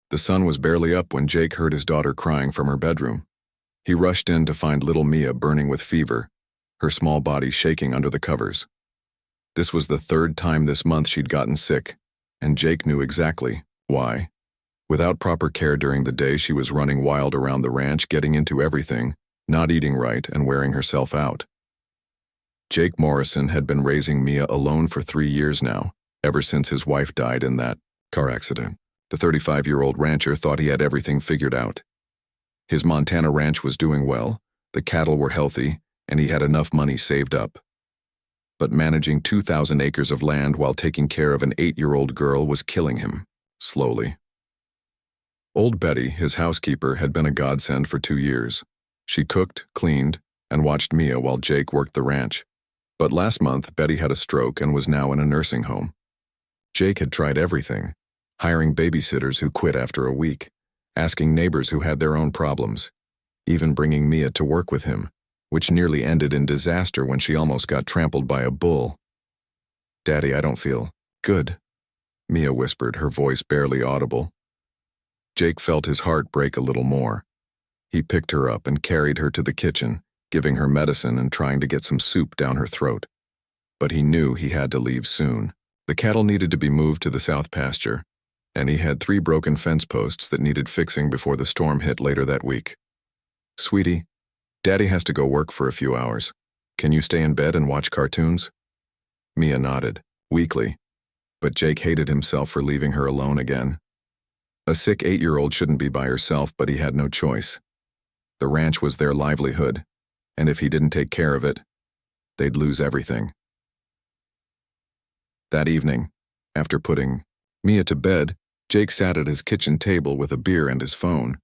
The sun was barely up when Jake heard his daughter crying from her bedroom. He rushed in to find little Mia burning with fever, her small body shaking under the covers. This was the third time this month she'd gotten sick, and Jake knew exactly why. Without proper care during the day, she was running wild around the ranch, getting into everything, not eating right, and wearing herself out. Jake Morrison had been raising Mia alone for 3 years now, ever since his wife died in that car accident. The 35-year-old rancher thought he had everything figured out. His Montana ranch was doing well, the cattle were healthy, and he had enough money saved up. But managing 2,000 acres of land while taking care of an 8-year-old girl was killing him, slowly. Old Betty, his housekeeper, had been a godsend for 2 years. She cooked, cleaned, and watched Mia while Jake worked the ranch. But last month, Betty had a stroke and was now in a nursing home. Jake had tried everything, hiring babysitters who quit after a week, asking neighbors who had their own problems, even bringing Mia to work with him, which nearly ended in disaster when she almost got trampled by a bull. "Daddy, I don't feel good," Mia whispered, her voice barely audible. Jake felt his heart break a little more. He picked her up and carried her to the kitchen, giving her medicine and trying to get some soup down her throat. But he knew he had to leave soon. The cattle needed to be moved to the south pasture, and he had 3 broken fence posts that needed fixing before the storm hit later that week. "Sweetie, Daddy has to go work for a few hours. Can you stay in bed and watch cartoons?" Mia nodded, weakly, but Jake hated himself for leaving her alone again. A sick 8-year-old shouldn't be by herself, but he had no choice. The ranch was their livelihood, and if he didn't take care of it, they'd lose everything. That evening, after putting Mia to bed, Jake sat at his kitchen table with a beer and his phone.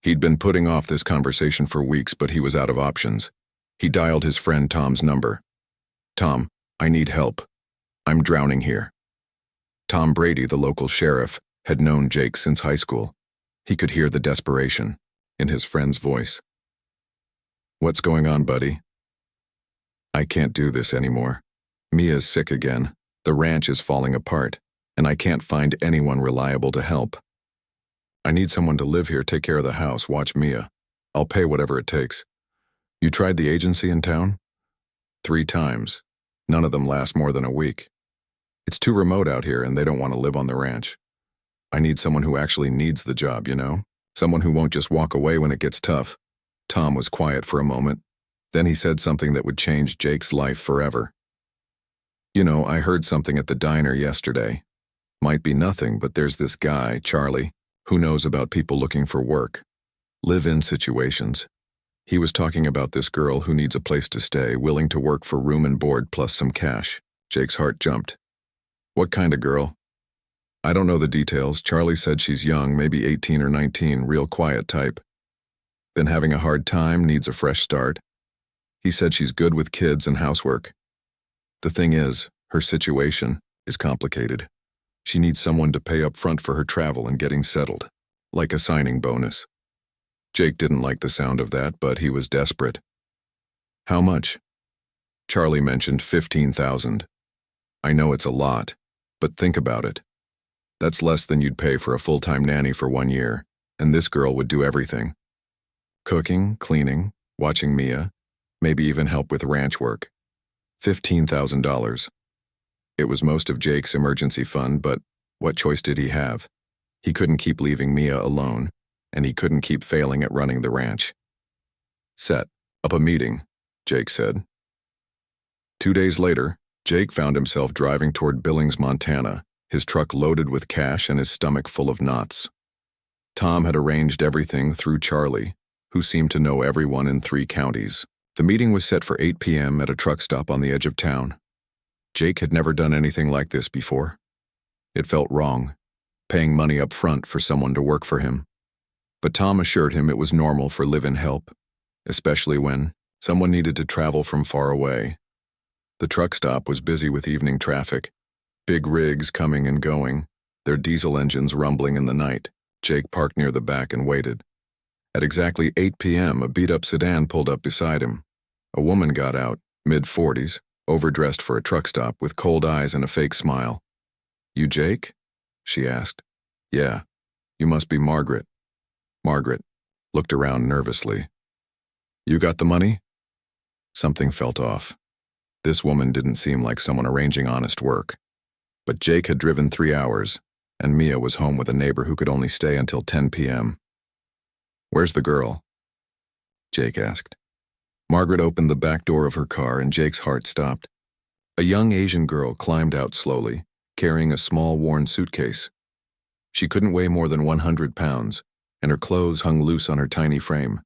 He'd been putting off this conversation for weeks, but he was out of options. He dialed his friend Tom's number. "Tom, I need help. I'm drowning here." Tom Brady, the local sheriff, had known Jake since high school. He could hear the desperation in his friend's voice. "What's going on, buddy?" "I can't do this anymore. Mia's sick again. The ranch is falling apart, and I can't find anyone reliable to help. I need someone to live here, take care of the house, watch Mia. I'll pay whatever it takes." "You tried the agency in town?" "3 times. None of them last more than a week. It's too remote out here, and they don't want to live on the ranch. I need someone who actually needs the job, you know? Someone who won't just walk away when it gets tough." Tom was quiet for a moment. Then he said something that would change Jake's life forever. "You know, I heard something at the diner yesterday. Might be nothing, but there's this guy, Charlie, who knows about people looking for work. Live-in situations. He was talking about this girl who needs a place to stay, willing to work for room and board plus some cash." Jake's heart jumped. "What kind of girl?" "I don't know the details. Charlie said she's young, maybe 18 or 19, real quiet type. Been having a hard time, needs a fresh start. He said she's good with kids and housework. The thing is, her situation is complicated. She needs someone to pay up front for her travel and getting settled, like a signing bonus." Jake didn't like the sound of that, but he was desperate. "How much?" Charlie mentioned 15,000. "I know it's a lot, but think about it. That's less than you'd pay for a full-time nanny for 1 year, and this girl would do everything. Cooking, cleaning, watching Mia, maybe even help with ranch work. $15,000. It was most of Jake's emergency fund, but what choice did he have? He couldn't keep leaving Mia alone, and he couldn't keep failing at running the ranch. "Set up a meeting," Jake said. 2 days later, Jake found himself driving toward Billings, Montana, his truck loaded with cash and his stomach full of knots. Tom had arranged everything through Charlie, who seemed to know everyone in 3 counties. The meeting was set for 8 p.m. at a truck stop on the edge of town. Jake had never done anything like this before. It felt wrong, paying money up front for someone to work for him. But Tom assured him it was normal for live-in help, especially when someone needed to travel from far away. The truck stop was busy with evening traffic, big rigs coming and going, their diesel engines rumbling in the night. Jake parked near the back and waited. At exactly 8 p.m., a beat-up sedan pulled up beside him. A woman got out, mid-40s, overdressed for a truck stop, with cold eyes and a fake smile. "You Jake?" she asked. "Yeah." You must be Margaret. Margaret looked around nervously. You got the money? Something felt off. This woman didn't seem like someone arranging honest work. But Jake had driven 3 hours, and Mia was home with a neighbor who could only stay until 10 p.m. Where's the girl? Jake asked. Margaret opened the back door of her car and Jake's heart stopped. A young Asian girl climbed out slowly, carrying a small worn suitcase. She couldn't weigh more than 100 pounds, and her clothes hung loose on her tiny frame.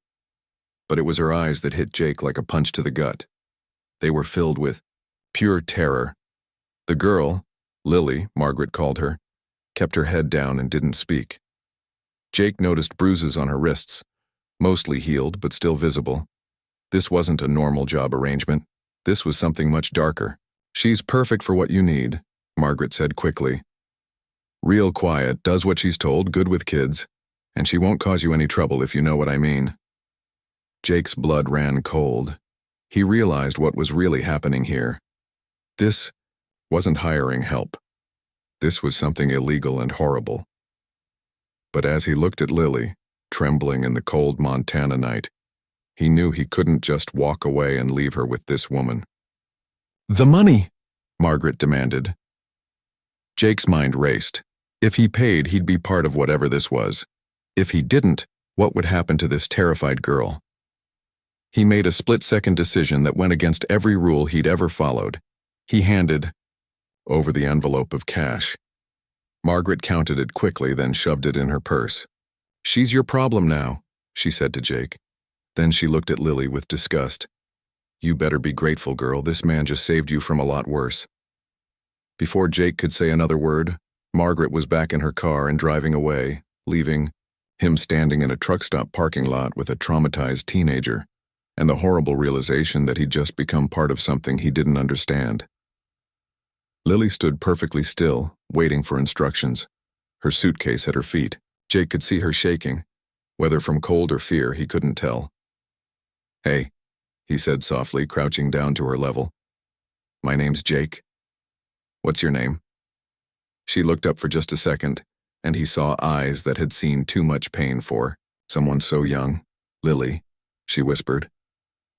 But it was her eyes that hit Jake like a punch to the gut. They were filled with pure terror. The girl, Lily, Margaret called her, kept her head down and didn't speak. Jake noticed bruises on her wrists, mostly healed but still visible. This wasn't a normal job arrangement. This was something much darker. She's perfect for what you need, Margaret said quickly. Real quiet, does what she's told, good with kids, and she won't cause you any trouble if you know what I mean. Jake's blood ran cold. He realized what was really happening here. This wasn't hiring help. This was something illegal and horrible. But as he looked at Lily, trembling in the cold Montana night, he knew he couldn't just walk away and leave her with this woman. The money, Margaret demanded. Jake's mind raced. If he paid, he'd be part of whatever this was. If he didn't, what would happen to this terrified girl? He made a split-second decision that went against every rule he'd ever followed. He handed over the envelope of cash. Margaret counted it quickly, then shoved it in her purse. She's your problem now, she said to Jake. Then she looked at Lily with disgust. You better be grateful, girl. This man just saved you from a lot worse. Before Jake could say another word, Margaret was back in her car and driving away, leaving him standing in a truck stop parking lot with a traumatized teenager, and the horrible realization that he'd just become part of something he didn't understand. Lily stood perfectly still, waiting for instructions, her suitcase at her feet. Jake could see her shaking. Whether from cold or fear, he couldn't tell. Hey, he said softly, crouching down to her level. My name's Jake. What's your name? She looked up for just a second, and he saw eyes that had seen too much pain for someone so young. Lily, she whispered.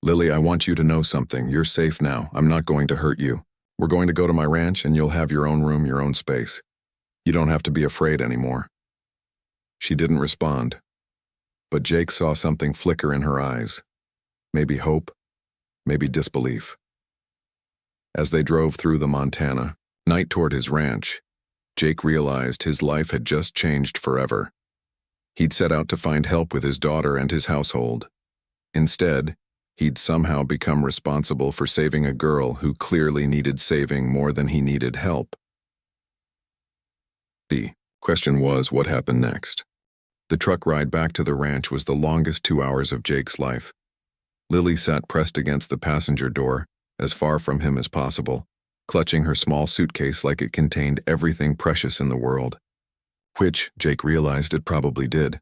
Lily, I want you to know something. You're safe now. I'm not going to hurt you. We're going to go to my ranch and you'll have your own room, your own space. You don't have to be afraid anymore. She didn't respond, but Jake saw something flicker in her eyes. Maybe hope, maybe disbelief. As they drove through the Montana night toward his ranch, Jake realized his life had just changed forever. He'd set out to find help with his daughter and his household. Instead, he'd somehow become responsible for saving a girl who clearly needed saving more than he needed help. The question was, what happened next? The truck ride back to the ranch was the longest 2 hours of Jake's life. Lily sat pressed against the passenger door, as far from him as possible, clutching her small suitcase like it contained everything precious in the world. Which, Jake realized, it probably did.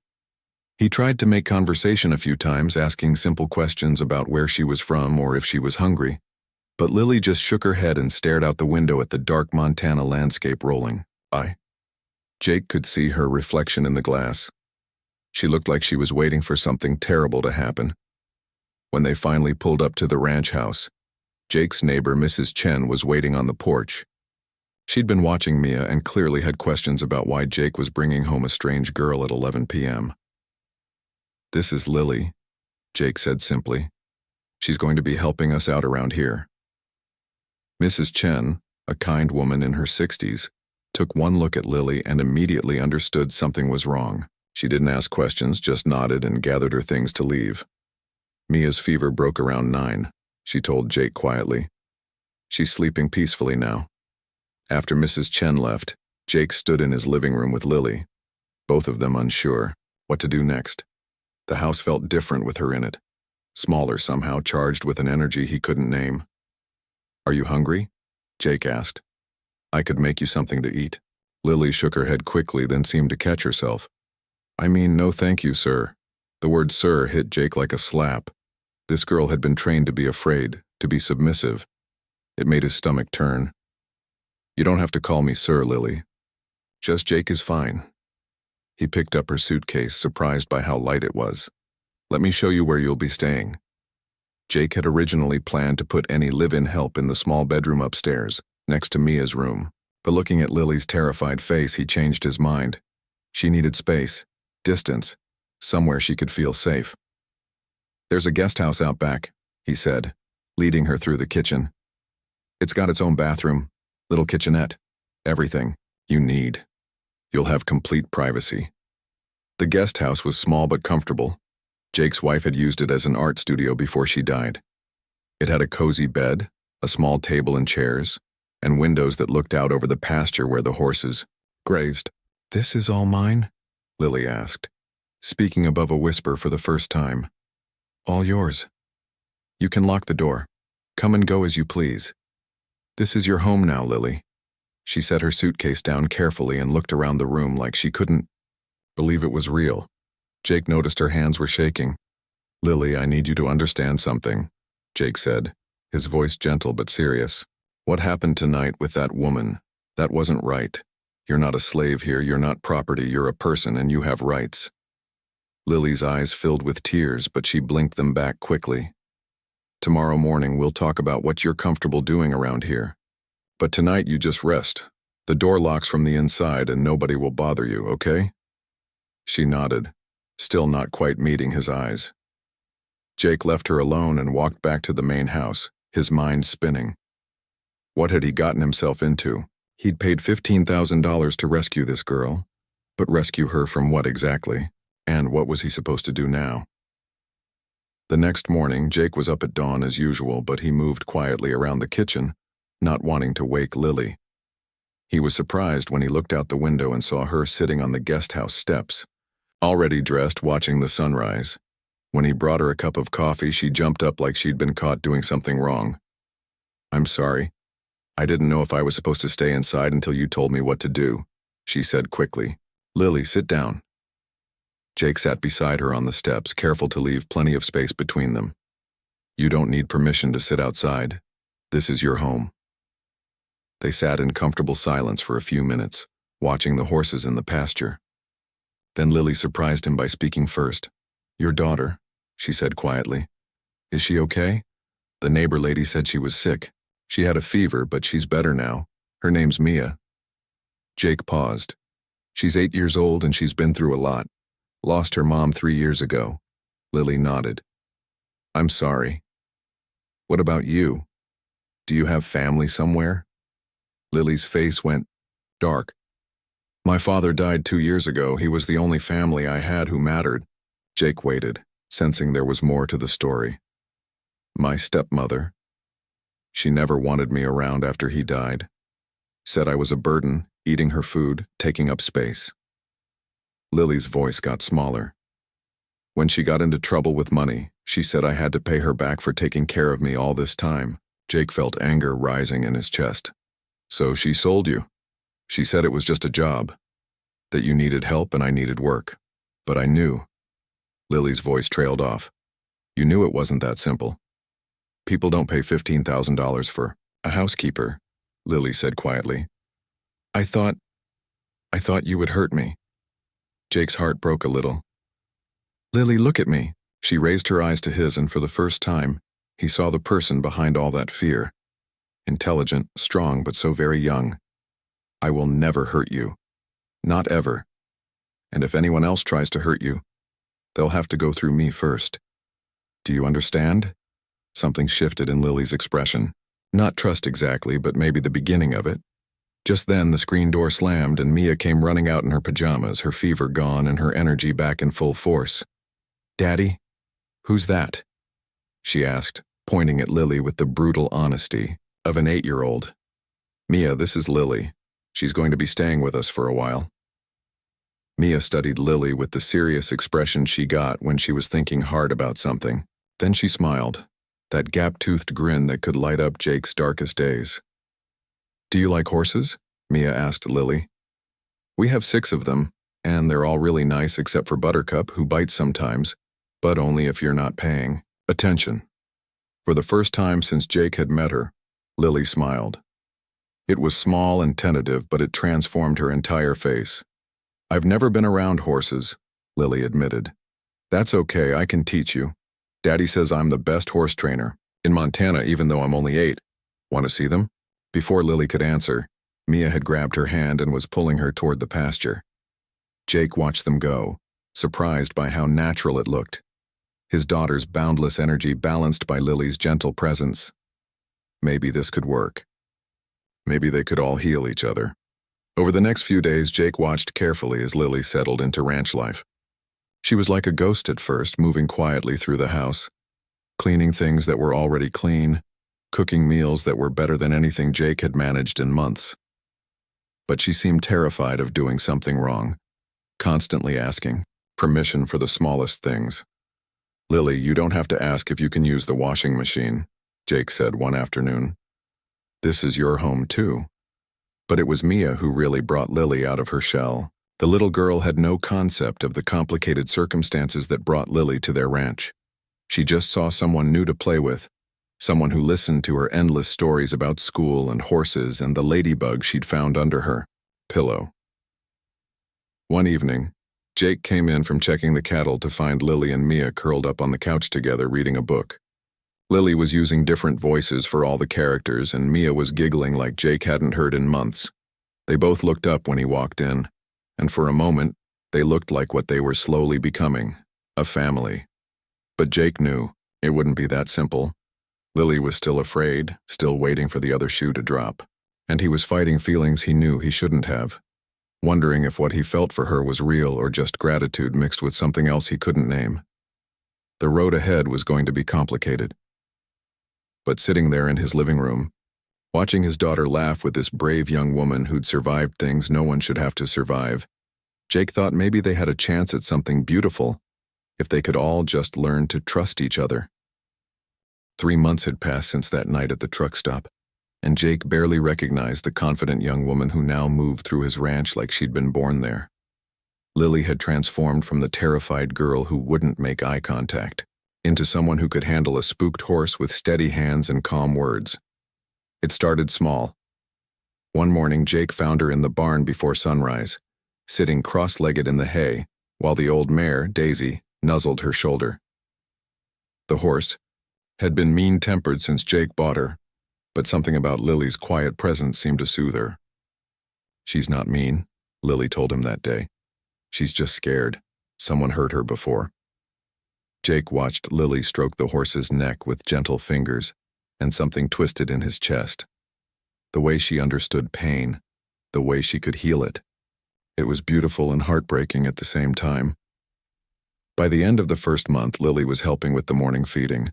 He tried to make conversation a few times, asking simple questions about where she was from or if she was hungry, but Lily just shook her head and stared out the window at the dark Montana landscape rolling by. Jake could see her reflection in the glass. She looked like she was waiting for something terrible to happen. When they finally pulled up to the ranch house, Jake's neighbor, Mrs. Chen, was waiting on the porch. She'd been watching Mia and clearly had questions about why Jake was bringing home a strange girl at 11 p.m. This is Lily, Jake said simply. She's going to be helping us out around here. Mrs. Chen, a kind woman in her 60s, took one look at Lily and immediately understood something was wrong. She didn't ask questions, just nodded and gathered her things to leave. Mia's fever broke around 9, she told Jake quietly. She's sleeping peacefully now. After Mrs. Chen left, Jake stood in his living room with Lily, both of them unsure what to do next. The house felt different with her in it, smaller somehow, charged with an energy he couldn't name. Are you hungry? Jake asked. I could make you something to eat. Lily shook her head quickly, then seemed to catch herself. I mean, no thank you, sir. The word sir hit Jake like a slap. This girl had been trained to be afraid, to be submissive. It made his stomach turn. You don't have to call me sir, Lily. Just Jake is fine. He picked up her suitcase, surprised by how light it was. "Let me show you where you'll be staying." Jake had originally planned to put any live-in help in the small bedroom upstairs, next to Mia's room. But looking at Lily's terrified face, he changed his mind. She needed space, distance, somewhere she could feel safe. "There's a guest house out back," he said, leading her through the kitchen. "It's got its own bathroom, little kitchenette, everything you need. You'll have complete privacy." The guest house was small but comfortable. Jake's wife had used it as an art studio before she died. It had a cozy bed, a small table and chairs, and windows that looked out over the pasture where the horses grazed. "This is all mine?" Lily asked, speaking above a whisper for the first time. "All yours. You can lock the door. Come and go as you please. This is your home now, Lily." She set her suitcase down carefully and looked around the room like she couldn't believe it was real. Jake noticed her hands were shaking. "Lily, I need you to understand something," Jake said, his voice gentle but serious. "What happened tonight with that woman, that wasn't right. You're not a slave here, you're not property, you're a person and you have rights." Lily's eyes filled with tears, but she blinked them back quickly. "Tomorrow morning we'll talk about what you're comfortable doing around here. But tonight you just rest. The door locks from the inside and nobody will bother you, okay?" She nodded, still not quite meeting his eyes. Jake left her alone and walked back to the main house, his mind spinning. What had he gotten himself into? He'd paid $15,000 to rescue this girl, but rescue her from what exactly? And what was he supposed to do now? The next morning, Jake was up at dawn as usual, but he moved quietly around the kitchen, not wanting to wake Lily. He was surprised when he looked out the window and saw her sitting on the guest house steps, already dressed, watching the sunrise. When he brought her a cup of coffee, she jumped up like she'd been caught doing something wrong. "I'm sorry. I didn't know if I was supposed to stay inside until you told me what to do," she said quickly. "Lily, sit down." Jake sat beside her on the steps, careful to leave plenty of space between them. "You don't need permission to sit outside. This is your home." They sat in comfortable silence for a few minutes, watching the horses in the pasture. Then Lily surprised him by speaking first. "Your daughter," she said quietly. "Is she okay? The neighbor lady said she was sick. She had a fever, but she's better now. Her name's Mia." Jake paused. "She's 8 years old and she's been through a lot. Lost her mom 3 years ago." Lily nodded. "I'm sorry. What about you? Do you have family somewhere?" Lily's face went dark. "My father died 2 years ago. He was the only family I had who mattered." Jake waited, sensing there was more to the story. "My stepmother. She never wanted me around after he died. Said I was a burden, eating her food, taking up space." Lily's voice got smaller. "When she got into trouble with money, she said I had to pay her back for taking care of me all this time." Jake felt anger rising in his chest. "So she sold you. She said it was just a job, that you needed help and I needed work. But I knew." Lily's voice trailed off. "You knew it wasn't that simple. People don't pay $15,000 for a housekeeper," Lily said quietly. I thought you would hurt me." Jake's heart broke a little. "Lily, look at me." She raised her eyes to his, and for the first time, he saw the person behind all that fear. Intelligent, strong, but so very young. "I will never hurt you. Not ever. And if anyone else tries to hurt you, they'll have to go through me first. Do you understand?" Something shifted in Lily's expression. Not trust exactly, but maybe the beginning of it. Just then, the screen door slammed and Mia came running out in her pajamas, her fever gone and her energy back in full force. "Daddy? Who's that?" she asked, pointing at Lily with the brutal honesty of an 8-year-old. "Mia, this is Lily. She's going to be staying with us for a while." Mia studied Lily with the serious expression she got when she was thinking hard about something. Then she smiled, that gap-toothed grin that could light up Jake's darkest days. "Do you like horses?" Mia asked Lily. "We have 6 of them, and they're all really nice except for Buttercup, who bites sometimes, but only if you're not paying attention." For the first time since Jake had met her, Lily smiled. It was small and tentative, but it transformed her entire face. I've never been around horses, Lily admitted. That's okay, I can teach you. Daddy says I'm the best horse trainer, in Montana even though I'm only 8. Want to see them? Before Lily could answer, Mia had grabbed her hand and was pulling her toward the pasture. Jake watched them go, surprised by how natural it looked. His daughter's boundless energy balanced by Lily's gentle presence. Maybe this could work. Maybe they could all heal each other. Over the next few days, Jake watched carefully as Lily settled into ranch life. She was like a ghost at first, moving quietly through the house, cleaning things that were already clean, cooking meals that were better than anything Jake had managed in months. But she seemed terrified of doing something wrong, constantly asking permission for the smallest things. Lily, you don't have to ask if you can use the washing machine, Jake said one afternoon. This is your home too. But it was Mia who really brought Lily out of her shell. The little girl had no concept of the complicated circumstances that brought Lily to their ranch. She just saw someone new to play with, someone who listened to her endless stories about school and horses and the ladybug she'd found under her pillow. One evening, Jake came in from checking the cattle to find Lily and Mia curled up on the couch together reading a book. Lily was using different voices for all the characters, and Mia was giggling like Jake hadn't heard in months. They both looked up when he walked in, and for a moment, they looked like what they were slowly becoming, a family. But Jake knew it wouldn't be that simple. Lily was still afraid, still waiting for the other shoe to drop, and he was fighting feelings he knew he shouldn't have, wondering if what he felt for her was real or just gratitude mixed with something else he couldn't name. The road ahead was going to be complicated. But sitting there in his living room, watching his daughter laugh with this brave young woman who'd survived things no one should have to survive, Jake thought maybe they had a chance at something beautiful if they could all just learn to trust each other. 3 months had passed since that night at the truck stop, and Jake barely recognized the confident young woman who now moved through his ranch like she'd been born there. Lily had transformed from the terrified girl who wouldn't make eye contact into someone who could handle a spooked horse with steady hands and calm words. It started small. One morning, Jake found her in the barn before sunrise, sitting cross-legged in the hay, while the old mare, Daisy, nuzzled her shoulder. The horse had been mean-tempered since Jake bought her, but something about Lily's quiet presence seemed to soothe her. She's not mean, Lily told him that day. She's just scared. Someone hurt her before. Jake watched Lily stroke the horse's neck with gentle fingers, and something twisted in his chest. The way she understood pain, the way she could heal it. It was beautiful and heartbreaking at the same time. By the end of the first month, Lily was helping with the morning feeding.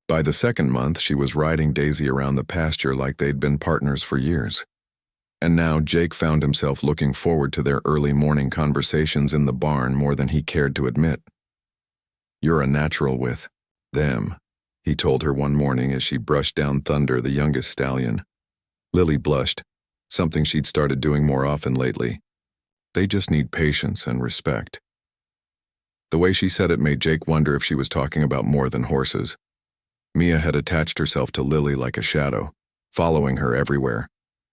By the second month, she was riding Daisy around the pasture like they'd been partners for years. And now Jake found himself looking forward to their early morning conversations in the barn more than he cared to admit. You're a natural with them, he told her one morning as she brushed down Thunder, the youngest stallion. Lily blushed, something she'd started doing more often lately. They just need patience and respect. The way she said it made Jake wonder if she was talking about more than horses. Mia had attached herself to Lily like a shadow, following her everywhere,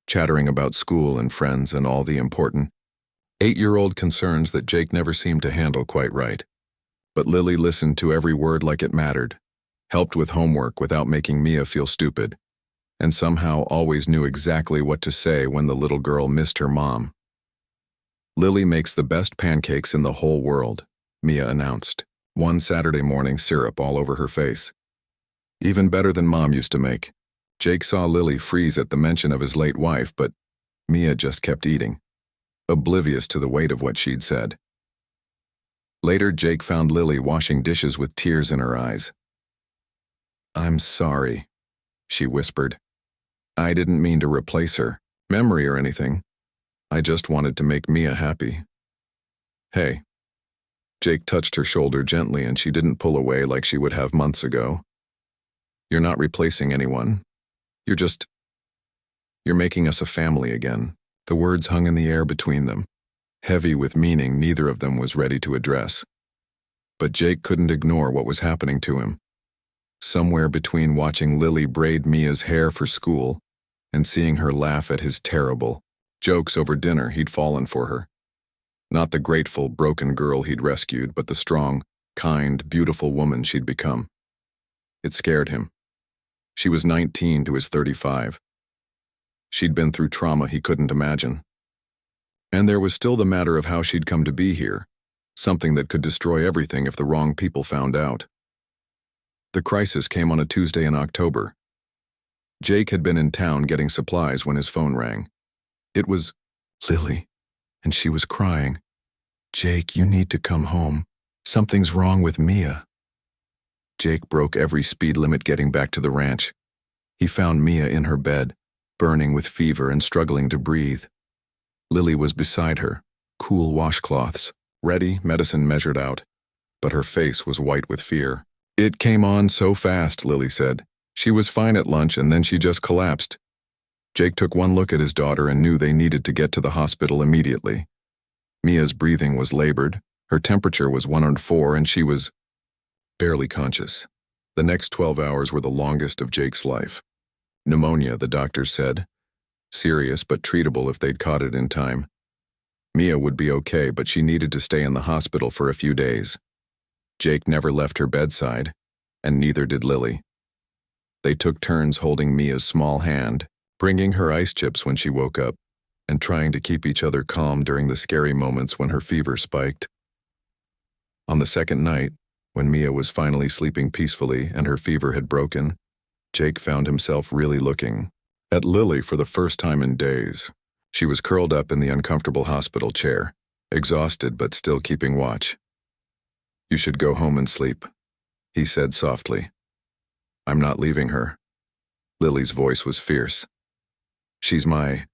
chattering about school and friends and all the important 8-year-old concerns that Jake never seemed to handle quite right. But Lily listened to every word like it mattered, helped with homework without making Mia feel stupid, and somehow always knew exactly what to say when the little girl missed her mom. Lily makes the best pancakes in the whole world, Mia announced, one Saturday morning, syrup all over her face. Even better than Mom used to make. Jake saw Lily freeze at the mention of his late wife, but Mia just kept eating, oblivious to the weight of what she'd said. Later, Jake found Lily washing dishes with tears in her eyes. I'm sorry, she whispered. I didn't mean to replace her, memory or anything. I just wanted to make Mia happy. Hey. Jake touched her shoulder gently and she didn't pull away like she would have months ago. You're not replacing anyone. You're making us a family again. The words hung in the air between them, heavy with meaning neither of them was ready to address. But Jake couldn't ignore what was happening to him. Somewhere between watching Lily braid Mia's hair for school and seeing her laugh at his terrible jokes over dinner, he'd fallen for her. Not the grateful, broken girl he'd rescued, but the strong, kind, beautiful woman she'd become. It scared him. She was 19 to his 35. She'd been through trauma he couldn't imagine. And there was still the matter of how she'd come to be here, something that could destroy everything if the wrong people found out. The crisis came on a Tuesday in October. Jake had been in town getting supplies when his phone rang. It was Lily, and she was crying. "Jake, you need to come home. Something's wrong with Mia." Jake broke every speed limit getting back to the ranch. He found Mia in her bed, burning with fever and struggling to breathe. Lily was beside her, cool washcloths, ready, medicine measured out, but her face was white with fear. "It came on so fast," Lily said. "She was fine at lunch and then she just collapsed." Jake took one look at his daughter and knew they needed to get to the hospital immediately. Mia's breathing was labored, her temperature was 104 and she was barely conscious. The next 12 hours were the longest of Jake's life. Pneumonia, the doctors said. Serious but treatable if they'd caught it in time. Mia would be okay, but she needed to stay in the hospital for a few days. Jake never left her bedside, and neither did Lily. They took turns holding Mia's small hand, bringing her ice chips when she woke up, and trying to keep each other calm during the scary moments when her fever spiked. On the second night, when Mia was finally sleeping peacefully and her fever had broken, Jake found himself really looking at Lily for the first time in days. She was curled up in the uncomfortable hospital chair, exhausted but still keeping watch. "You should go home and sleep," he said softly. "I'm not leaving her." Lily's voice was fierce. "She's my..."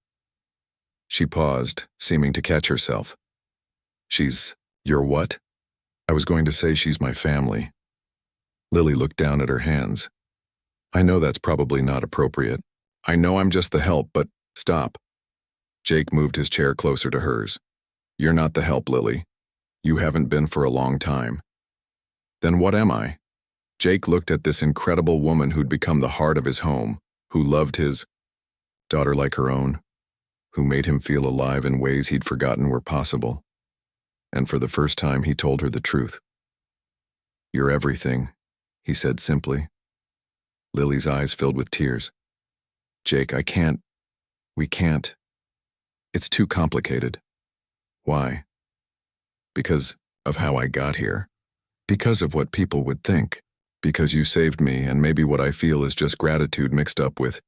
She paused, seeming to catch herself. "She's... your what?" "I was going to say she's my family." Lily looked down at her hands. "I know that's probably not appropriate. I know I'm just the help, but stop." Jake moved his chair closer to hers. "You're not the help, Lily. You haven't been for a long time." "Then what am I?" Jake looked at this incredible woman who'd become the heart of his home, who loved his daughter like her own, who made him feel alive in ways he'd forgotten were possible. And for the first time, he told her the truth. "You're everything," he said simply. Lily's eyes filled with tears. "Jake, we can't. It's too complicated." "Why?" "Because of how I got here. Because of what people would think. Because you saved me, and maybe what I feel is just gratitude mixed up with..."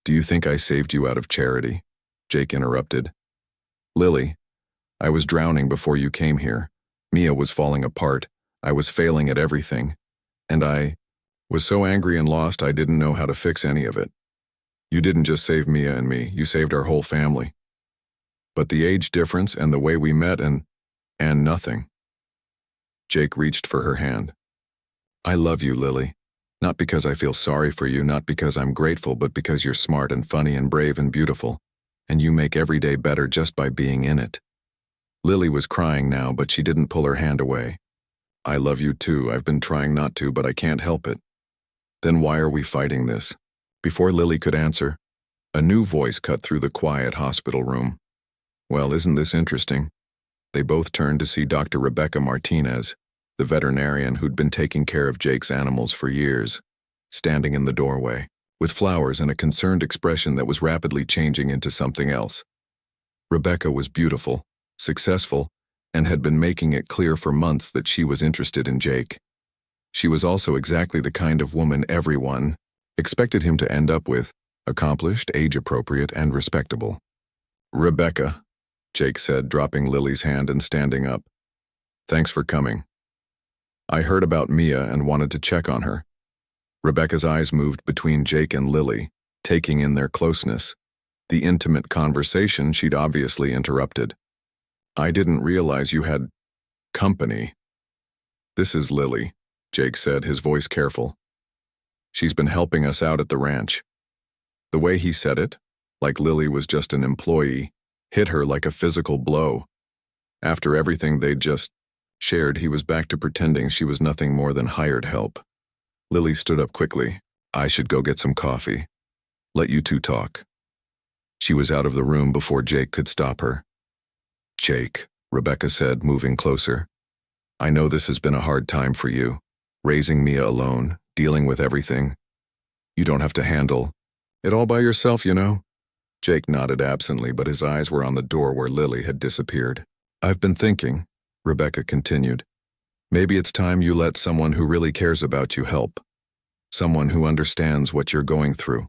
"Do you think I saved you out of charity?" Jake interrupted. "Lily, I was drowning before you came here. Mia was falling apart. I was failing at everything. And I was so angry and lost I didn't know how to fix any of it. You didn't just save Mia and me, you saved our whole family. But the age difference and the way we met and nothing." Jake reached for her hand. "I love you, Lily. Not because I feel sorry for you, not because I'm grateful, but because you're smart and funny and brave and beautiful. And you make every day better just by being in it." Lily was crying now, but she didn't pull her hand away. "I love you too. I've been trying not to, but I can't help it." "Then why are we fighting this?" Before Lily could answer, a new voice cut through the quiet hospital room. "Well, isn't this interesting?" They both turned to see Dr. Rebecca Martinez, the veterinarian who'd been taking care of Jake's animals for years, standing in the doorway, with flowers and a concerned expression that was rapidly changing into something else. Rebecca was beautiful, successful, and had been making it clear for months that she was interested in Jake. She was also exactly the kind of woman everyone expected him to end up with, accomplished, age-appropriate, and respectable. "Rebecca," Jake said, dropping Lily's hand and standing up. "Thanks for coming. I heard about Mia and wanted to check on her." Rebecca's eyes moved between Jake and Lily, taking in their closeness, the intimate conversation she'd obviously interrupted. "I didn't realize you had company." "This is Lily," Jake said, his voice careful. "She's been helping us out at the ranch." The way he said it, like Lily was just an employee, hit her like a physical blow. After everything they'd just shared, he was back to pretending she was nothing more than hired help. Lily stood up quickly. "I should go get some coffee. Let you two talk." She was out of the room before Jake could stop her. "Jake," Rebecca said, moving closer. I know this has been a hard time for you, raising Mia alone, dealing with everything. You don't have to handle it all by yourself, you know? Jake nodded absently, but his eyes were on the door where Lily had disappeared. I've been thinking, Rebecca continued. Maybe it's time you let someone who really cares about you help. Someone who understands what you're going through.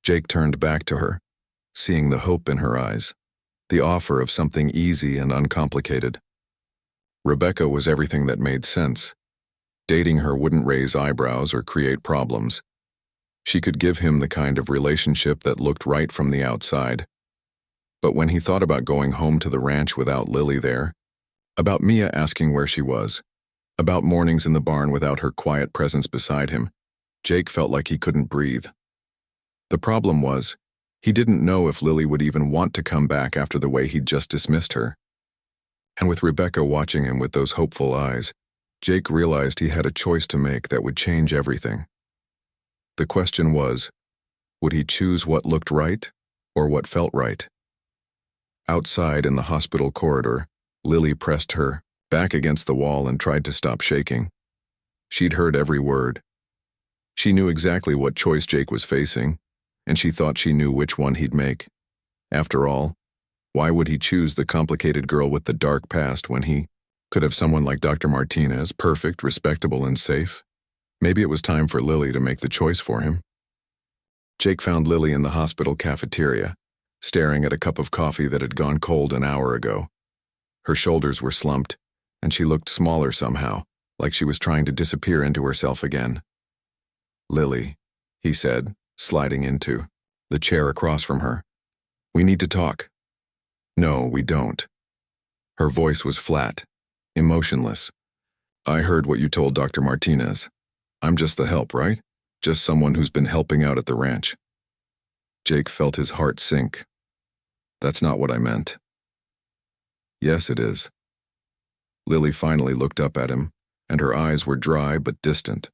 Jake turned back to her, seeing the hope in her eyes, the offer of something easy and uncomplicated. Rebecca was everything that made sense. Dating her wouldn't raise eyebrows or create problems. She could give him the kind of relationship that looked right from the outside. But when he thought about going home to the ranch without Lily there, about Mia asking where she was, about mornings in the barn without her quiet presence beside him, Jake felt like he couldn't breathe. The problem was, he didn't know if Lily would even want to come back after the way he'd just dismissed her. And with Rebecca watching him with those hopeful eyes, Jake realized he had a choice to make that would change everything. The question was, would he choose what looked right or what felt right? Outside in the hospital corridor, Lily pressed her back against the wall and tried to stop shaking. She'd heard every word. She knew exactly what choice Jake was facing, and she thought she knew which one he'd make. After all, why would he choose the complicated girl with the dark past when he could have someone like Dr. Martinez, perfect, respectable, and safe? Maybe it was time for Lily to make the choice for him. Jake found Lily in the hospital cafeteria, staring at a cup of coffee that had gone cold an hour ago. Her shoulders were slumped, and she looked smaller somehow, like she was trying to disappear into herself again. Lily, he said, sliding into the chair across from her. We need to talk. No, we don't. Her voice was flat, emotionless. I heard what you told Dr. Martinez. I'm just the help, right? Just someone who's been helping out at the ranch. Jake felt his heart sink. That's not what I meant. Yes, it is. Lily finally looked up at him, and her eyes were dry but distant.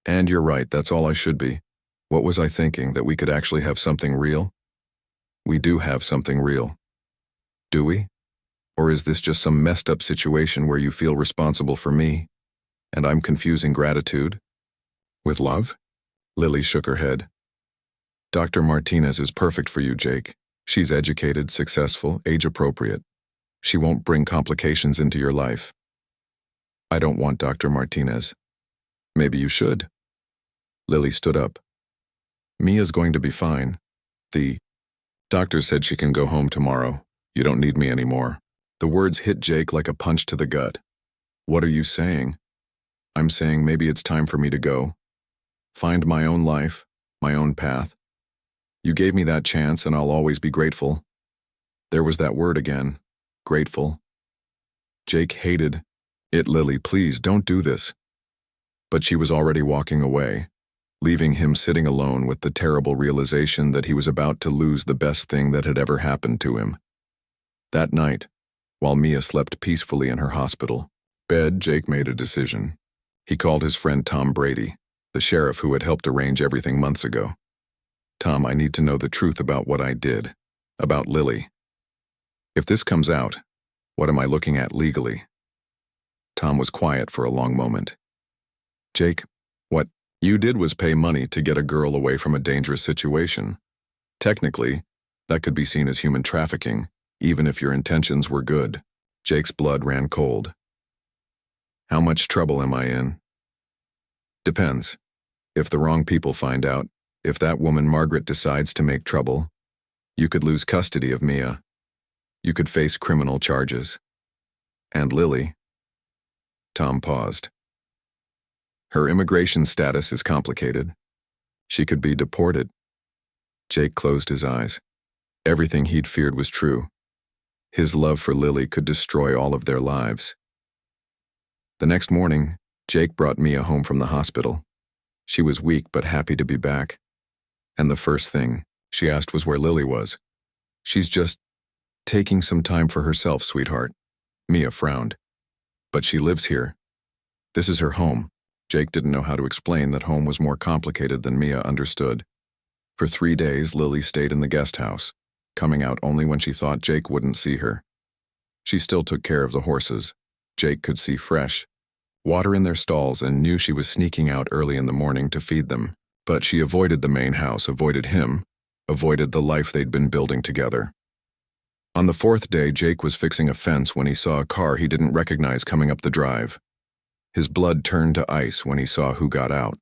And you're right, that's all I should be. What was I thinking, that we could actually have something real? We do have something real. Do we? Or is this just some messed up situation where you feel responsible for me, and I'm confusing gratitude with love? Lily shook her head. Dr. Martinez is perfect for you, Jake. She's educated, successful, age-appropriate. She won't bring complications into your life. I don't want Dr. Martinez. Maybe you should. Lily stood up. Mia's going to be fine. The doctor said she can go home tomorrow. You don't need me anymore. The words hit Jake like a punch to the gut. What are you saying? I'm saying maybe it's time for me to go. Find my own life, my own path. You gave me that chance and I'll always be grateful. There was that word again. Grateful. Jake hated it. Lily, please don't do this. But she was already walking away, leaving him sitting alone with the terrible realization that he was about to lose the best thing that had ever happened to him. That night, while Mia slept peacefully in her hospital bed, Jake made a decision. He called his friend Tom Brady, the sheriff who had helped arrange everything months ago. Tom, I need to know the truth about what I did, about Lily. If this comes out, what am I looking at legally? Tom was quiet for a long moment. Jake, what you did was pay money to get a girl away from a dangerous situation. Technically, that could be seen as human trafficking, even if your intentions were good. Jake's blood ran cold. How much trouble am I in? Depends. If the wrong people find out, if that woman Margaret decides to make trouble, you could lose custody of Mia. You could face criminal charges. And Lily. Tom paused. Her immigration status is complicated. She could be deported. Jake closed his eyes. Everything he'd feared was true. His love for Lily could destroy all of their lives. The next morning, Jake brought Mia home from the hospital. She was weak but happy to be back. And the first thing she asked was where Lily was. She's just taking some time for herself, sweetheart. Mia frowned. But she lives here. This is her home. Jake didn't know how to explain that home was more complicated than Mia understood. For 3 days, Lily stayed in the guest house, coming out only when she thought Jake wouldn't see her. She still took care of the horses. Jake could see fresh water in their stalls and knew she was sneaking out early in the morning to feed them. But she avoided the main house, avoided him, avoided the life they'd been building together. On the fourth day, Jake was fixing a fence when he saw a car he didn't recognize coming up the drive. His blood turned to ice when he saw who got out.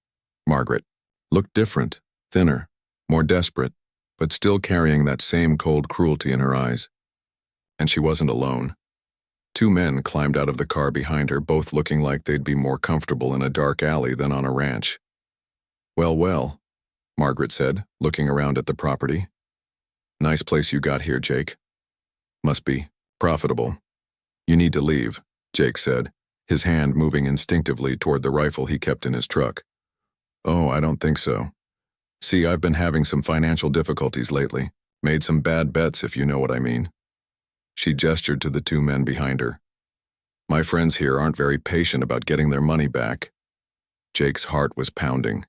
Margaret looked different, thinner, more desperate, but still carrying that same cold cruelty in her eyes. And she wasn't alone. Two men climbed out of the car behind her, both looking like they'd be more comfortable in a dark alley than on a ranch. "Well, well," Margaret said, looking around at the property. "Nice place you got here, Jake. Must be profitable." "You need to leave," Jake said, his hand moving instinctively toward the rifle he kept in his truck. "Oh, I don't think so. See, I've been having some financial difficulties lately. Made some bad bets, if you know what I mean." She gestured to the two men behind her. "My friends here aren't very patient about getting their money back." Jake's heart was pounding.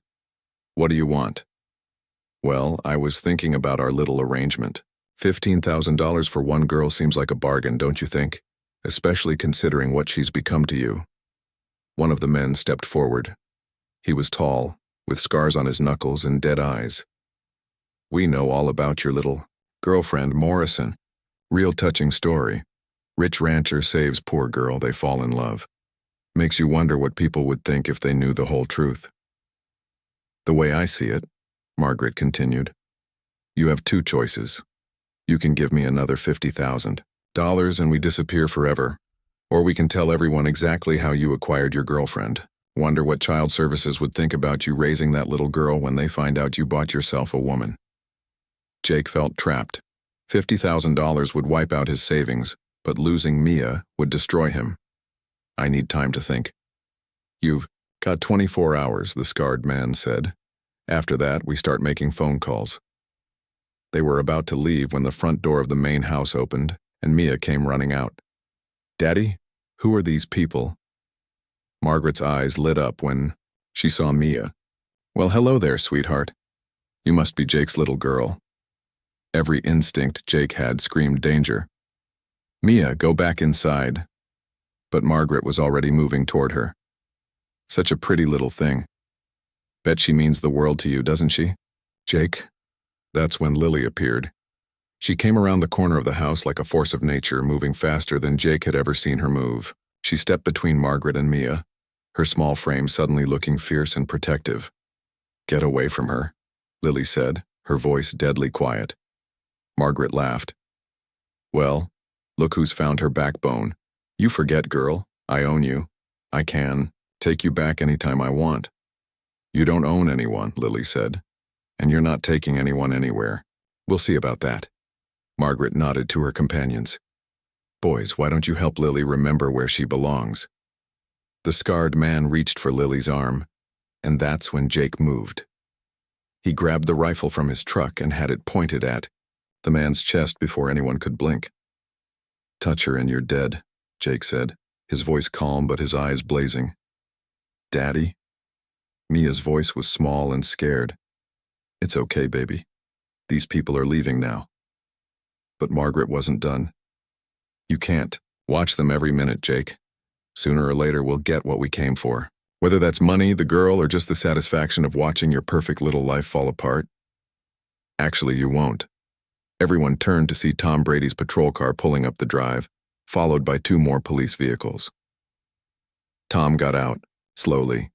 "What do you want?" "Well, I was thinking about our little arrangement. $15,000 for one girl seems like a bargain, don't you think? Especially considering what she's become to you." One of the men stepped forward. He was tall, with scars on his knuckles and dead eyes. "We know all about your little girlfriend, Morrison. Real touching story. Rich rancher saves poor girl, they fall in love. Makes you wonder what people would think if they knew the whole truth." "The way I see it," Margaret continued, "you have two choices. You can give me another $50,000 and we disappear forever, or we can tell everyone exactly how you acquired your girlfriend. Wonder what child services would think about you raising that little girl when they find out you bought yourself a woman." Jake felt trapped. $50,000 would wipe out his savings, but losing Mia would destroy him. "I need time to think." "You've got 24 hours, the scarred man said. "After that, we start making phone calls." They were about to leave when the front door of the main house opened, and Mia came running out. "Daddy, who are these people?" Margaret's eyes lit up when she saw Mia. "Well, hello there, sweetheart. You must be Jake's little girl." Every instinct Jake had screamed danger. "Mia, go back inside." But Margaret was already moving toward her. "Such a pretty little thing. Bet she means the world to you, doesn't she?" "Jake?" That's when Lily appeared. She came around the corner of the house like a force of nature, moving faster than Jake had ever seen her move. She stepped between Margaret and Mia, her small frame suddenly looking fierce and protective. "Get away from her," Lily said, her voice deadly quiet. Margaret laughed. "Well, look who's found her backbone. You forget, girl. I own you. I can take you back anytime I want." "You don't own anyone," Lily said. "And you're not taking anyone anywhere. We'll see about that." Margaret nodded to her companions. "Boys, why don't you help Lily remember where she belongs?" The scarred man reached for Lily's arm, and that's when Jake moved. He grabbed the rifle from his truck and had it pointed at the man's chest before anyone could blink. "Touch her and you're dead," Jake said, his voice calm but his eyes blazing. "Daddy?" Mia's voice was small and scared. "It's okay, baby. These people are leaving now." But Margaret wasn't done. "You can't watch them every minute, Jake. Sooner or later we'll get what we came for. Whether that's money, the girl, or just the satisfaction of watching your perfect little life fall apart. Actually, you won't." Everyone turned to see Tom Brady's patrol car pulling up the drive, followed by two more police vehicles. Tom got out, slowly,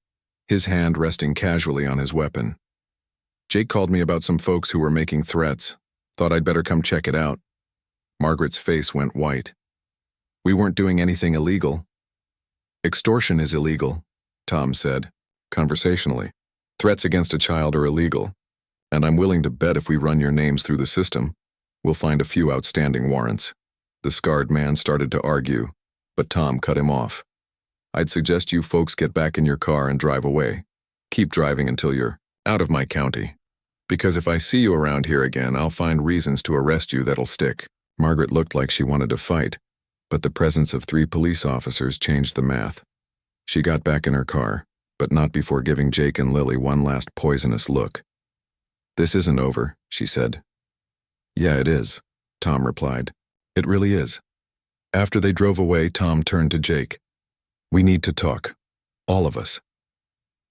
his hand resting casually on his weapon. "Jake called me about some folks who were making threats. Thought I'd better come check it out." Margaret's face went white. "We weren't doing anything illegal." "Extortion is illegal," Tom said, conversationally. "Threats against a child are illegal, and I'm willing to bet if we run your names through the system, we'll find a few outstanding warrants." The scarred man started to argue, but Tom cut him off. "I'd suggest you folks get back in your car and drive away. Keep driving until you're out of my county. Because if I see you around here again, I'll find reasons to arrest you that'll stick." Margaret looked like she wanted to fight, but the presence of 3 police officers changed the math. She got back in her car, but not before giving Jake and Lily one last poisonous look. "This isn't over," she said. "Yeah, it is," Tom replied. "It really is. After they drove away, Tom turned to Jake. "We need to talk. All of us."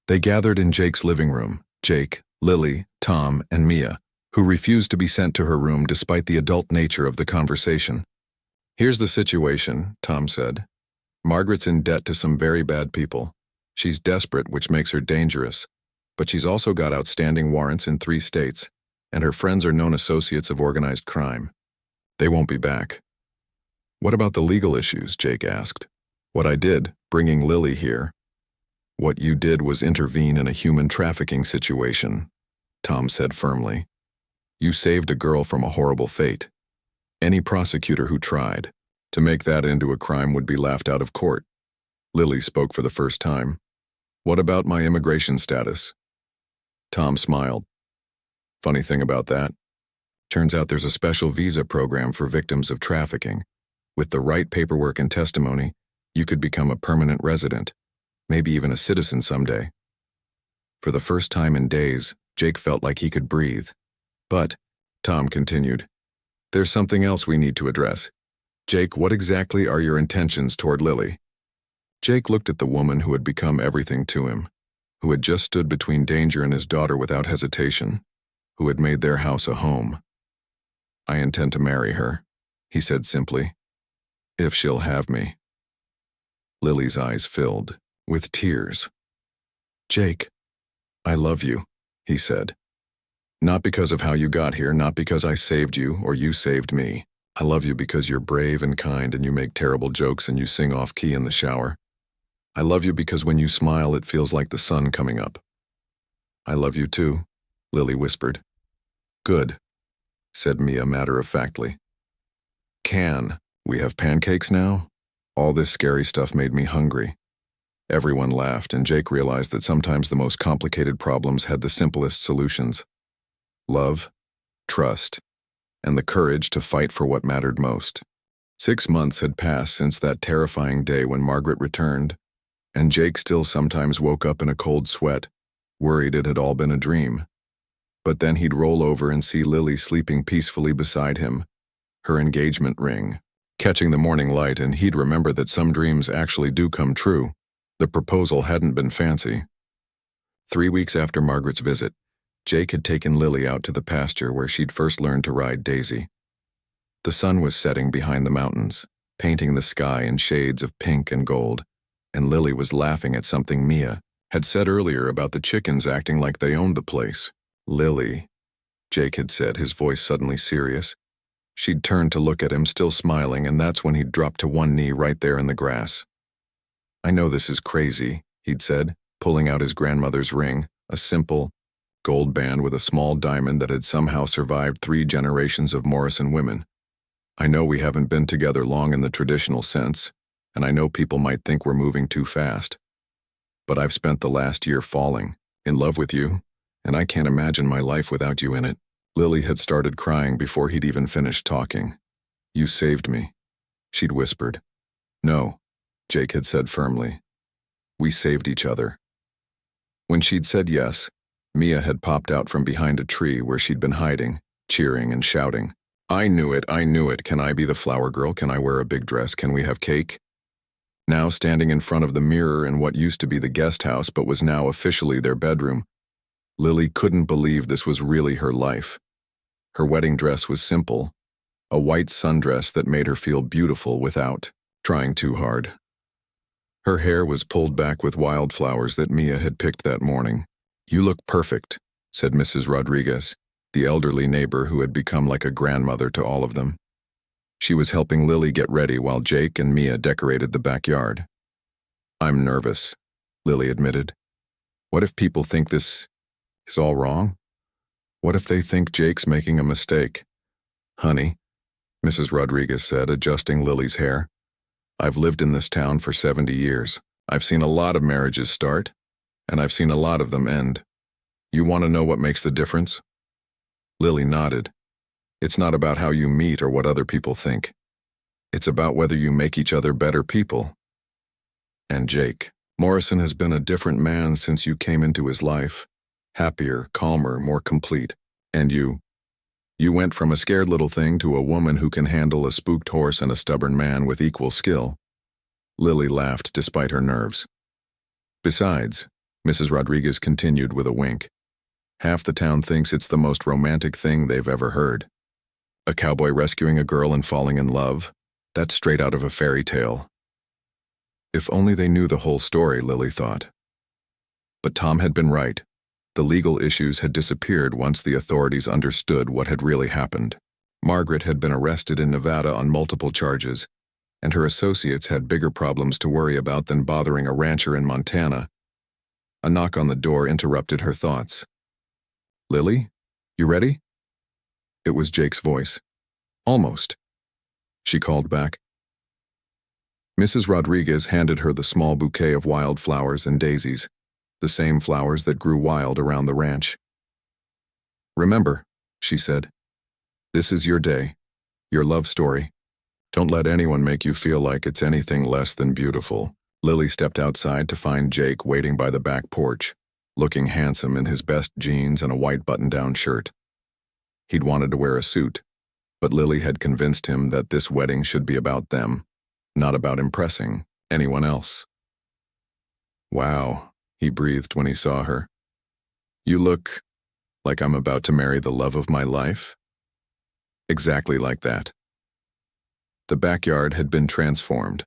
They gathered in Jake's living room, Jake, Lily, Tom, and Mia, who refused to be sent to her room despite the adult nature of the conversation. "Here's the situation," Tom said. "Margaret's in debt to some very bad people. She's desperate, which makes her dangerous. But she's also got outstanding warrants in 3 states, and her friends are known associates of organized crime. They won't be back." "What about the legal issues?" Jake asked. "What I did, bringing Lily here." "What you did was intervene in a human trafficking situation," Tom said firmly. "You saved a girl from a horrible fate. Any prosecutor who tried to make that into a crime would be laughed out of court." Lily spoke for the first time. "What about my immigration status?" Tom smiled. "Funny thing about that. Turns out there's a special visa program for victims of trafficking. With the right paperwork and testimony, you could become a permanent resident, maybe even a citizen someday." For the first time in days, Jake felt like he could breathe. "But," Tom continued, "there's something else we need to address. Jake, what exactly are your intentions toward Lily?" Jake looked at the woman who had become everything to him, who had just stood between danger and his daughter without hesitation, who had made their house a home. "I intend to marry her," he said simply, "if she'll have me." Lily's eyes filled with tears. "Jake, I love you," he said. "Not because of how you got here, not because I saved you or you saved me. I love you because you're brave and kind and you make terrible jokes and you sing off-key in the shower. I love you because when you smile it feels like the sun coming up." "I love you too," Lily whispered. "Good," said Mia matter-of-factly. "Can we have pancakes now?" All this scary stuff made me hungry. Everyone laughed, and Jake realized that sometimes the most complicated problems had the simplest solutions. Love, trust, and the courage to fight for what mattered most. 6 months had passed since that terrifying day when Margaret returned, and Jake still sometimes woke up in a cold sweat, worried it had all been a dream. But then he'd roll over and see Lily sleeping peacefully beside him, her engagement ring catching the morning light, and he'd remember that some dreams actually do come true. The proposal hadn't been fancy. 3 weeks after Margaret's visit, Jake had taken Lily out to the pasture where she'd first learned to ride Daisy. The sun was setting behind the mountains, painting the sky in shades of pink and gold, and Lily was laughing at something Mia had said earlier about the chickens acting like they owned the place. "Lily," Jake had said, his voice suddenly serious. She'd turned to look at him, still smiling, and that's when he'd dropped to one knee right there in the grass. "I know this is crazy," he'd said, pulling out his grandmother's ring, a simple, gold band with a small diamond that had somehow survived 3 generations of Morrison women. "I know we haven't been together long in the traditional sense, and I know people might think we're moving too fast. But I've spent the last year falling in love with you, and I can't imagine my life without you in it." Lily had started crying before he'd even finished talking. "You saved me," she'd whispered. "No," Jake had said firmly. "We saved each other." When she'd said yes, Mia had popped out from behind a tree where she'd been hiding, cheering and shouting. I knew it, can I be the flower girl, can I wear a big dress, can we have cake?" Now standing in front of the mirror in what used to be the guest house but was now officially their bedroom, Lily couldn't believe this was really her life. Her wedding dress was simple, a white sundress that made her feel beautiful without trying too hard. Her hair was pulled back with wildflowers that Mia had picked that morning. "You look perfect," said Mrs. Rodriguez, the elderly neighbor who had become like a grandmother to all of them. She was helping Lily get ready while Jake and Mia decorated the backyard. "I'm nervous," Lily admitted. "What if people think this is all wrong? What if they think Jake's making a mistake?" "Honey," Mrs. Rodriguez said, adjusting Lily's hair, "I've lived in this town for 70 years. I've seen a lot of marriages start, and I've seen a lot of them end. You want to know what makes the difference?" Lily nodded. "It's not about how you meet or what other people think. It's about whether you make each other better people." "And Jake, Morrison has been a different man since you came into his life. Happier, calmer, more complete. And you." You went from a scared little thing to a woman who can handle a spooked horse and a stubborn man with equal skill. Lily laughed despite her nerves. Besides, Mrs. Rodriguez continued with a wink, half the town thinks it's the most romantic thing they've ever heard. A cowboy rescuing a girl and falling in love, that's straight out of a fairy tale. If only they knew the whole story, Lily thought. But Tom had been right. The legal issues had disappeared once the authorities understood what had really happened. Margaret had been arrested in Nevada on multiple charges, and her associates had bigger problems to worry about than bothering a rancher in Montana. A knock on the door interrupted her thoughts. "Lily, you ready?" It was Jake's voice. "Almost," she called back. Mrs. Rodriguez handed her the small bouquet of wildflowers and daisies, the same flowers that grew wild around the ranch. "Remember," she said, "this is your day, your love story. Don't let anyone make you feel like it's anything less than beautiful." Lily stepped outside to find Jake waiting by the back porch, looking handsome in his best jeans and a white button-down shirt. He'd wanted to wear a suit, but Lily had convinced him that this wedding should be about them, not about impressing anyone else. "Wow," he breathed when he saw her. "You look like I'm about to marry the love of my life?" Exactly like that. The backyard had been transformed.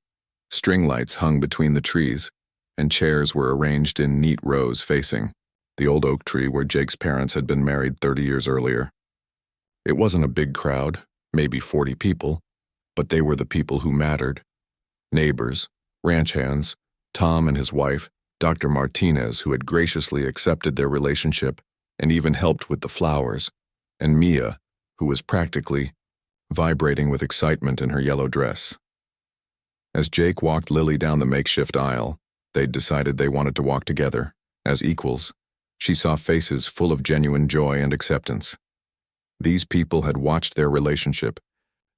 String lights hung between the trees, and chairs were arranged in neat rows facing the old oak tree where Jake's parents had been married 30 years earlier. It wasn't a big crowd, maybe 40 people, but they were the people who mattered. Neighbors, ranch hands, Tom and his wife, Dr. Martinez, who had graciously accepted their relationship and even helped with the flowers, and Mia, who was practically vibrating with excitement in her yellow dress. As Jake walked Lily down the makeshift aisle, they'd decided they wanted to walk together, as equals. She saw faces full of genuine joy and acceptance. These people had watched their relationship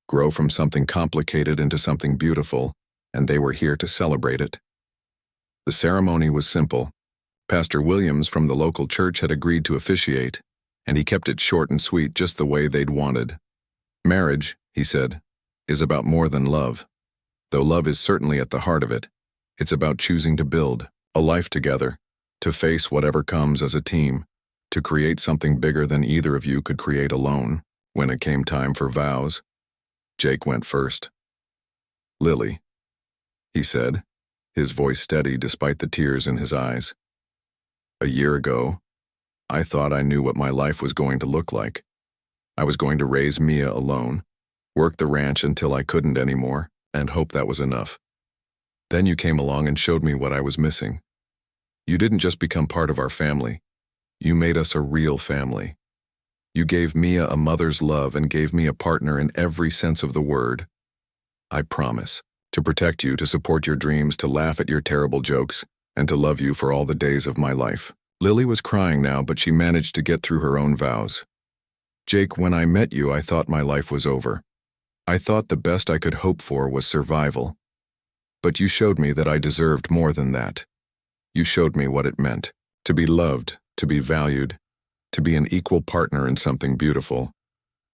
grow from something complicated into something beautiful, and they were here to celebrate it. The ceremony was simple. Pastor Williams from the local church had agreed to officiate, and he kept it short and sweet just the way they'd wanted. "Marriage," he said, "is about more than love. Though love is certainly at the heart of it, it's about choosing to build a life together, to face whatever comes as a team, to create something bigger than either of you could create alone." When it came time for vows, Jake went first. "Lily," he said, his voice steady despite the tears in his eyes. "A year ago, I thought I knew what my life was going to look like. I was going to raise Mia alone, work the ranch until I couldn't anymore, and hope that was enough. Then you came along and showed me what I was missing. You didn't just become part of our family. You made us a real family. You gave Mia a mother's love and gave me a partner in every sense of the word. I promise to protect you, to support your dreams, to laugh at your terrible jokes, and to love you for all the days of my life." Lily was crying now, but she managed to get through her own vows. "Jake, when I met you, I thought my life was over. I thought the best I could hope for was survival. But you showed me that I deserved more than that. You showed me what it meant, to be loved, to be valued, to be an equal partner in something beautiful.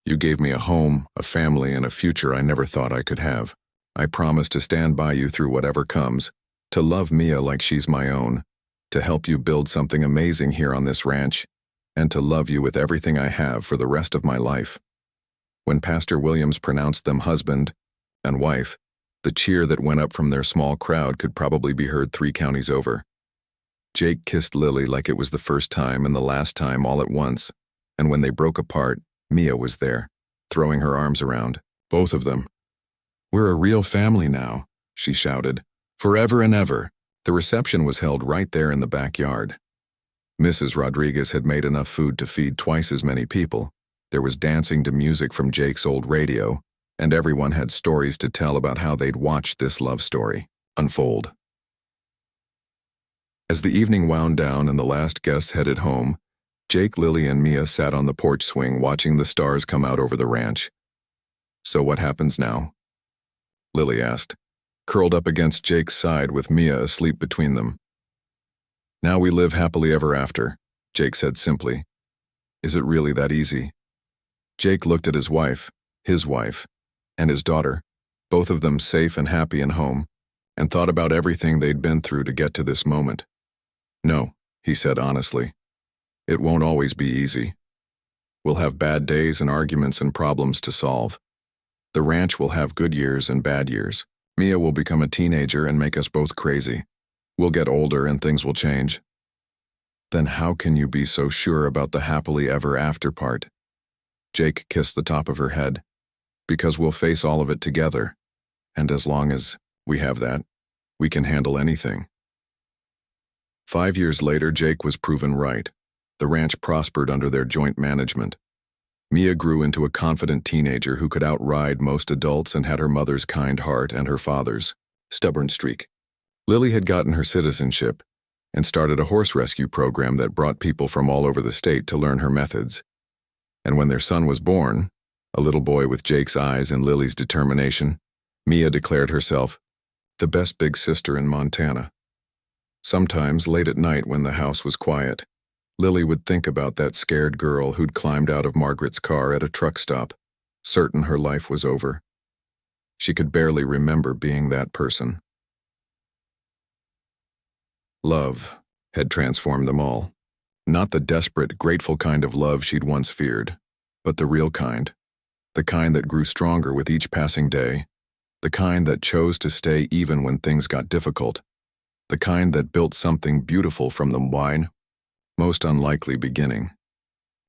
You gave me a home, a family, and a future I never thought I could have. I promise to stand by you through whatever comes, to love Mia like she's my own, to help you build something amazing here on this ranch, and to love you with everything I have for the rest of my life." When Pastor Williams pronounced them husband and wife, the cheer that went up from their small crowd could probably be heard 3 counties over. Jake kissed Lily like it was the first time and the last time all at once, and when they broke apart, Mia was there, throwing her arms around, both of them. "We're a real family now," she shouted. "Forever and ever." The reception was held right there in the backyard. Mrs. Rodriguez had made enough food to feed twice as many people. There was dancing to music from Jake's old radio, and everyone had stories to tell about how they'd watched this love story unfold. As the evening wound down and the last guests headed home, Jake, Lily, and Mia sat on the porch swing watching the stars come out over the ranch. "So what happens now?" Lily asked, curled up against Jake's side with Mia asleep between them. "Now we live happily ever after," Jake said simply. "Is it really that easy?" Jake looked at his wife, and his daughter, both of them safe and happy in home, and thought about everything they'd been through to get to this moment. No, he said honestly. It won't always be easy. We'll have bad days and arguments and problems to solve. The ranch will have good years and bad years. Mia will become a teenager and make us both crazy. We'll get older and things will change. Then how can you be so sure about the happily ever after part? Jake kissed the top of her head. Because we'll face all of it together. And as long as we have that, we can handle anything. 5 years later, Jake was proven right. The ranch prospered under their joint management. Mia grew into a confident teenager who could outride most adults and had her mother's kind heart and her father's stubborn streak. Lily had gotten her citizenship and started a horse rescue program that brought people from all over the state to learn her methods. And when their son was born, a little boy with Jake's eyes and Lily's determination, Mia declared herself the best big sister in Montana. Sometimes, late at night when the house was quiet, Lily would think about that scared girl who'd climbed out of Margaret's car at a truck stop, certain her life was over. She could barely remember being that person. Love had transformed them all. Not the desperate, grateful kind of love she'd once feared, but the real kind. The kind that grew stronger with each passing day. The kind that chose to stay even when things got difficult. The kind that built something beautiful from the wide, most unlikely beginning.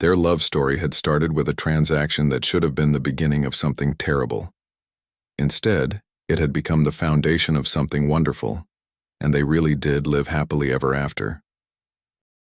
Their love story had started with a transaction that should have been the beginning of something terrible. Instead, it had become the foundation of something wonderful, and they really did live happily ever after.